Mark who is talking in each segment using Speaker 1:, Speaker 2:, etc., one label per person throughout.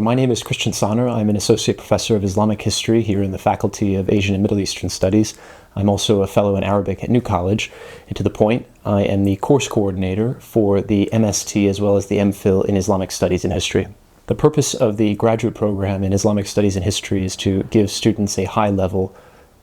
Speaker 1: my name is Christian Sanner. I'm an associate professor of Islamic history here in the Faculty of Asian and Middle Eastern Studies. I'm also a fellow in Arabic at New College. And to the point, I am the course coordinator for the MST as well as the MPhil in Islamic Studies and History. The purpose of the graduate program in Islamic Studies and History is to give students a high-level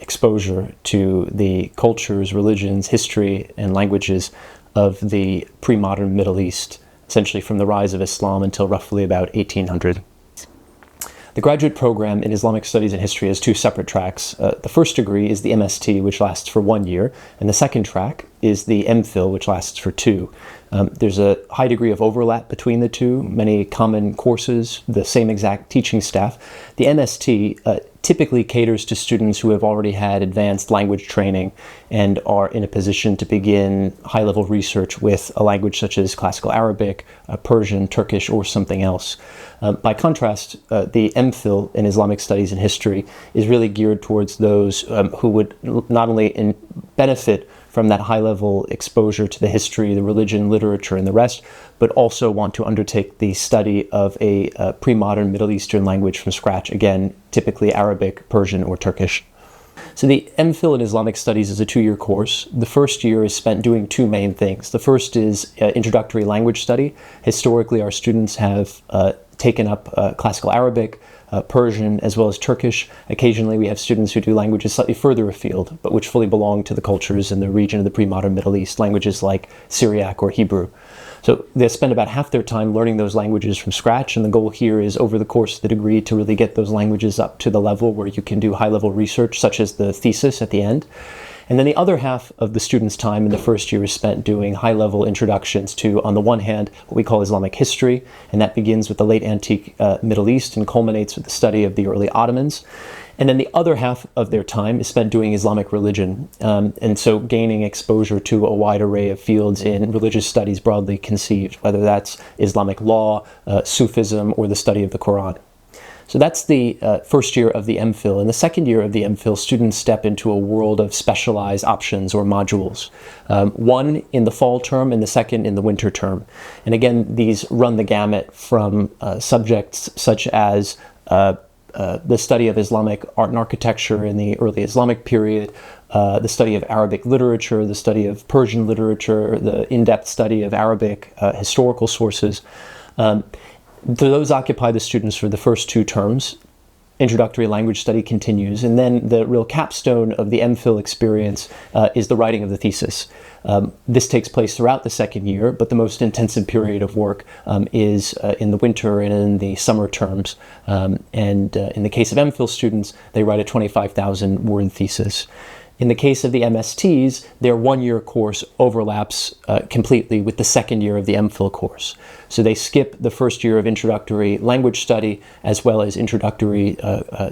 Speaker 1: exposure to the cultures, religions, history, and languages of the pre-modern Middle East, essentially from the rise of Islam until roughly about 1800. The graduate program in Islamic Studies and History has two separate tracks. The first degree is the MST, which lasts for 1 year, and the second track is the MPhil, which lasts for 2. There's a high degree of overlap between the two, many common courses, the same exact teaching staff. The MST typically caters to students who have already had advanced language training and are in a position to begin high-level research with a language such as Classical Arabic, Persian, Turkish, or something else. By contrast, the MPhil in Islamic Studies and History is really geared towards those who would not only benefit from that high-level exposure to the history, the religion, literature, and the rest, but also want to undertake the study of a pre-modern Middle Eastern language from scratch, again, typically Arabic, Persian, or Turkish. So the MPhil in Islamic Studies is a 2-year course. The first year is spent doing two main things. The first is introductory language study. Historically, our students have taken up Classical Arabic, Persian, as well as Turkish. Occasionally we have students who do languages slightly further afield, but which fully belong to the cultures in the region of the pre-modern Middle East, languages like Syriac or Hebrew. So they spend about half their time learning those languages from scratch, and the goal here is over the course of the degree to really get those languages up to the level where you can do high-level research, such as the thesis at the end. And then the other half of the student's time in the first year is spent doing high-level introductions to, on the one hand, what we call Islamic history, and that begins with the late antique Middle East and culminates with the study of the early Ottomans. And then the other half of their time is spent doing Islamic religion, and so gaining exposure to a wide array of fields in religious studies broadly conceived, whether that's Islamic law, Sufism, or the study of the Quran. So that's the first year of the MPhil. In the second year of the MPhil, students step into a world of specialized options or modules. One in the fall term and the second in the winter term. And again, these run the gamut from subjects such as the study of Islamic art and architecture in the early Islamic period, the study of Arabic literature, the study of Persian literature, the in-depth study of Arabic historical sources. Those occupy the students for the first 2 terms. Introductory language study continues, and then the real capstone of the MPhil experience is the writing of the thesis. This takes place throughout the second year, but the most intensive period of work is in the winter and in the summer terms. In the case of MPhil students, they write a 25,000-word thesis. In the case of the MSTs, their 1-year course overlaps completely with the second year of the MPhil course. So they skip the first year of introductory language study as well as introductory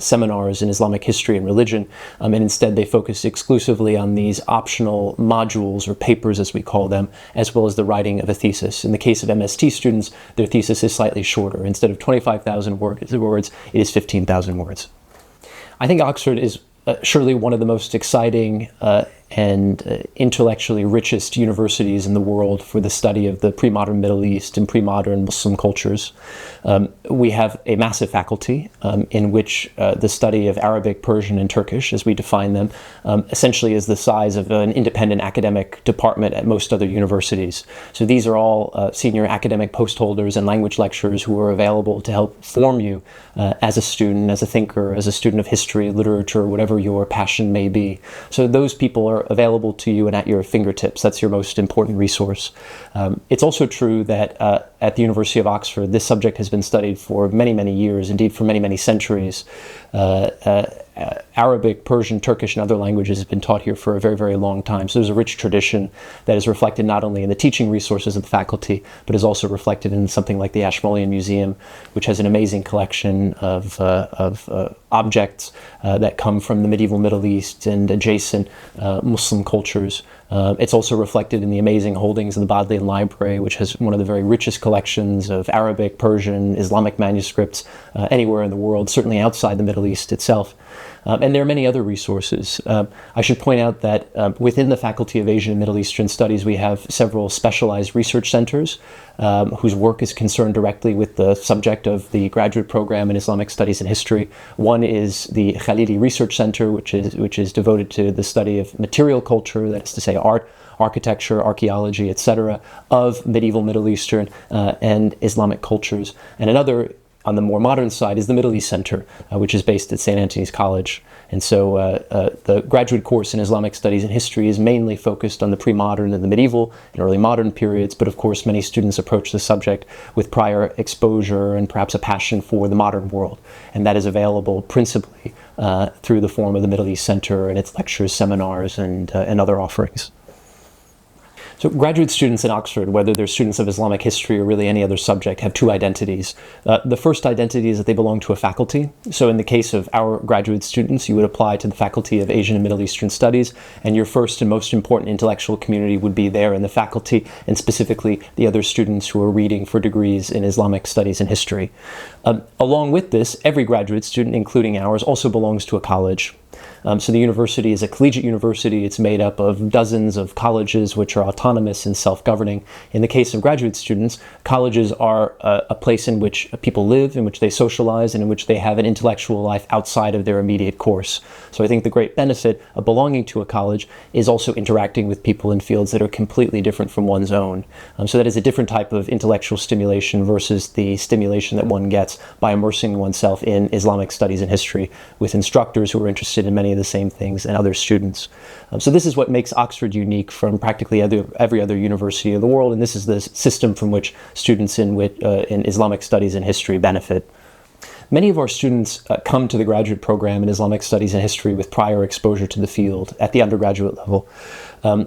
Speaker 1: seminars in Islamic history and religion, and instead they focus exclusively on these optional modules or papers, as we call them, as well as the writing of a thesis. In the case of MST students, their thesis is slightly shorter. Instead of 25,000 words, it is 15,000 words. I think Oxford is surely one of the most exciting and intellectually richest universities in the world for the study of the pre-modern Middle East and pre-modern Muslim cultures. We have a massive faculty in which the study of Arabic, Persian, and Turkish, as we define them, essentially is the size of an independent academic department at most other universities. So these are all senior academic post holders and language lecturers who are available to help form you as a student, as a thinker, as a student of history, literature, whatever your passion may be. So those people are available to you and at your fingertips. That's your most important resource. It's also true that at the University of Oxford, this subject has been studied for many, many years, indeed for many, many centuries. Arabic, Persian, Turkish, and other languages have been taught here for a very, very long time. So there's a rich tradition that is reflected not only in the teaching resources of the faculty, but is also reflected in something like the Ashmolean Museum, which has an amazing collection of objects that come from the medieval Middle East and adjacent Muslim cultures. It's also reflected in the amazing holdings in the Bodleian Library, which has one of the very richest collections of Arabic, Persian, Islamic manuscripts anywhere in the world, certainly outside the Middle East itself. And there are many other resources. I should point out that within the Faculty of Asian and Middle Eastern Studies, we have several specialized research centers. whose work is concerned directly with the subject of the graduate program in Islamic Studies and History. One is the Khalili Research Center, which is devoted to the study of material culture, that is to say art, architecture, archaeology, etc., of medieval Middle Eastern and Islamic cultures. And another, on the more modern side, is the Middle East Center, which is based at St. Antony's College. And so the graduate course in Islamic Studies and History is mainly focused on the pre-modern and the medieval and early modern periods, but of course many students approach the subject with prior exposure and perhaps a passion for the modern world. And that is available principally through the form of the Middle East Center and its lectures, seminars, and other offerings. So graduate students in Oxford, whether they're students of Islamic history or really any other subject, have two identities. The first identity is that they belong to a faculty. So in the case of our graduate students, you would apply to the Faculty of Asian and Middle Eastern Studies, and your first and most important intellectual community would be there in the faculty, and specifically the other students who are reading for degrees in Islamic Studies and History. Along with this, every graduate student, including ours, also belongs to a college. So the university is a collegiate university. It's made up of dozens of colleges which are autonomous and self-governing. In the case of graduate students, colleges are a place in which people live, in which they socialize, and in which they have an intellectual life outside of their immediate course. So I think the great benefit of belonging to a college is also interacting with people in fields that are completely different from one's own. So that is a different type of intellectual stimulation versus the stimulation that one gets by immersing oneself in Islamic Studies and History with instructors who are interested in many of the same things and other students. So this is what makes Oxford unique from practically every other university of the world, and this is the system from which students in Islamic Studies and History benefit. Many of our students come to the graduate program in Islamic Studies and History with prior exposure to the field at the undergraduate level.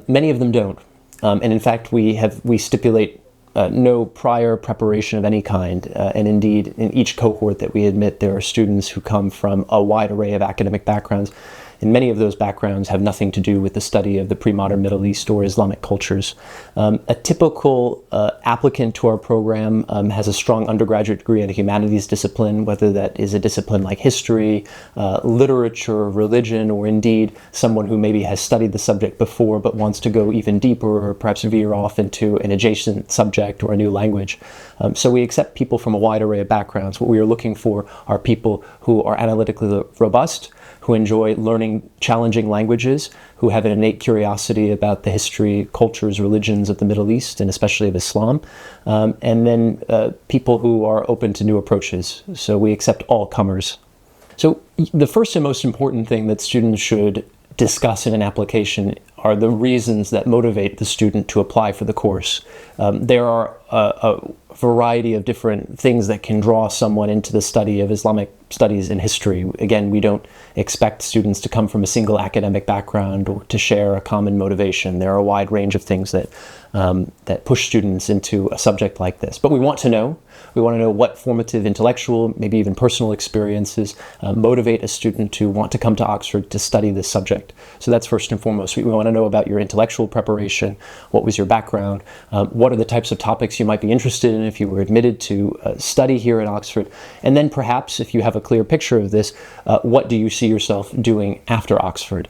Speaker 1: Many of them don't. And in fact, we stipulate no prior preparation of any kind. And indeed, in each cohort that we admit, there are students who come from a wide array of academic backgrounds. And many of those backgrounds have nothing to do with the study of the pre-modern Middle East or Islamic cultures. A typical applicant to our program has a strong undergraduate degree in a humanities discipline, whether that is a discipline like history, literature, religion, or indeed someone who maybe has studied the subject before but wants to go even deeper or perhaps veer off into an adjacent subject or a new language. So we accept people from a wide array of backgrounds. What we are looking for are people who are analytically robust, who enjoy learning challenging languages, who have an innate curiosity about the history, cultures, religions of the Middle East, and especially of Islam, and then people who are open to new approaches. So we accept all comers. So the first and most important thing that students should discuss in an application are the reasons that motivate the student to apply for the course. There are a variety of different things that can draw someone into the study of Islamic Studies and History. Again, we don't expect students to come from a single academic background or to share a common motivation. There are a wide range of things that push students into a subject like this. But we want to know what formative intellectual, maybe even personal experiences motivate a student to want to come to Oxford to study this subject. So that's first and foremost. We want to know about your intellectual preparation, what was your background, what are the types of topics you might be interested in if you were admitted to study here at Oxford, and then perhaps if you have a clear picture of this, what do you see yourself doing after Oxford?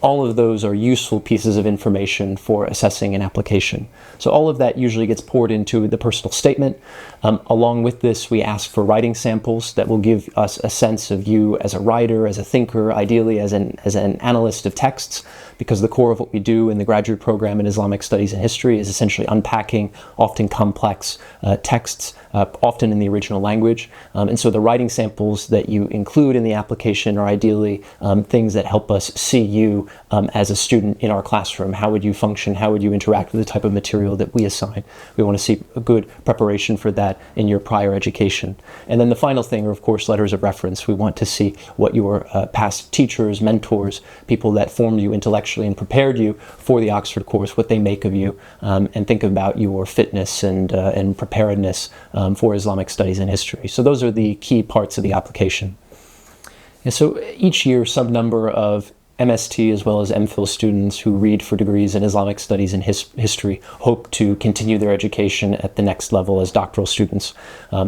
Speaker 1: All of those are useful pieces of information for assessing an application. So all of that usually gets poured into the personal statement. Along with this, we ask for writing samples that will give us a sense of you as a writer, as a thinker, ideally as an analyst of texts, because the core of what we do in the graduate program in Islamic Studies and History is essentially unpacking often complex texts, often in the original language. And so the writing samples that you include in the application are ideally things that help us see you as a student in our classroom. How would you function? How would you interact with the type of material that we assign? We want to see a good preparation for that in your prior education. And then the final thing are, of course, letters of reference. We want to see what your past teachers, mentors, people that formed you intellectually and prepared you for the Oxford course, what they make of you, and think about your fitness and preparedness for Islamic Studies and History. So those are the key parts of the application. And so each year, some number of MST as well as MPhil students who read for degrees in Islamic studies and history hope to continue their education at the next level as doctoral students.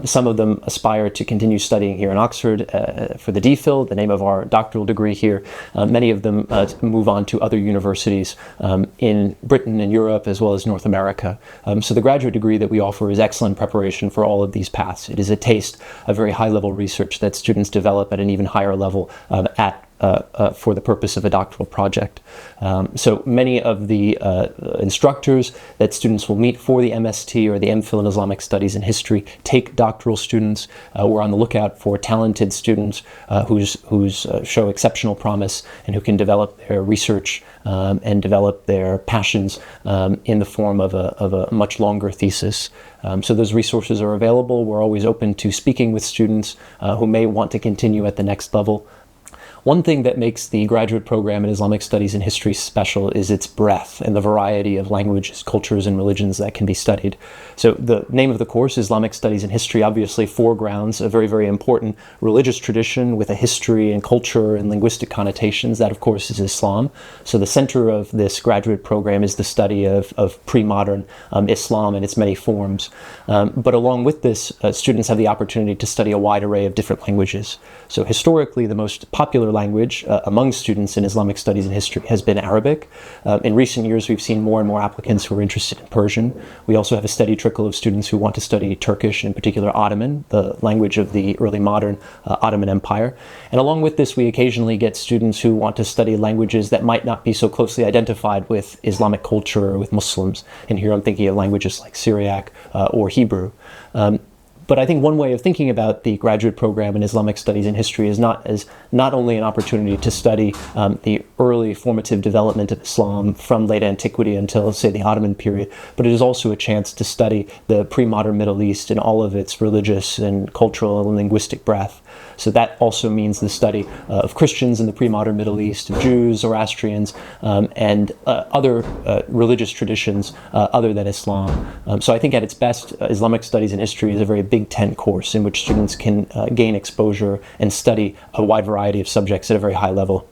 Speaker 1: Some of them aspire to continue studying here in Oxford for the DPhil, the name of our doctoral degree here. Many of them move on to other universities in Britain and Europe as well as North America. So the graduate degree that we offer is excellent preparation for all of these paths. It is a taste of very high-level research that students develop at an even higher level for the purpose of a doctoral project. So many of the instructors that students will meet for the MST or the MPhil in Islamic Studies and History take doctoral students. We're on the lookout for talented students who show exceptional promise and who can develop their research and develop their passions in the form of a much longer thesis. So those resources are available. We're always open to speaking with students who may want to continue at the next level. One thing that makes the graduate program in Islamic Studies and History special is its breadth and the variety of languages, cultures, and religions that can be studied. So the name of the course, Islamic Studies and History, obviously foregrounds a very, very important religious tradition with a history and culture and linguistic connotations. That, of course, is Islam. So the center of this graduate program is the study of pre-modern Islam and its many forms. But along with this, students have the opportunity to study a wide array of different languages. So historically, the most popular language among students in Islamic Studies and History has been Arabic. In recent years, we've seen more and more applicants who are interested in Persian. We also have a steady trickle of students who want to study Turkish, in particular Ottoman, the language of the early modern Ottoman Empire. And along with this, we occasionally get students who want to study languages that might not be so closely identified with Islamic culture or with Muslims. And here I'm thinking of languages like Syriac or Hebrew. But I think one way of thinking about the graduate program in Islamic Studies and History is not only an opportunity to study the early formative development of Islam from late antiquity until, say, the Ottoman period, but it is also a chance to study the pre-modern Middle East and all of its religious and cultural and linguistic breadth. So that also means the study of Christians in the pre-modern Middle East, of Jews, Zoroastrians, and other religious traditions other than Islam. So I think at its best, Islamic Studies and History is a very Big Tent course in which students can gain exposure and study a wide variety of subjects at a very high level.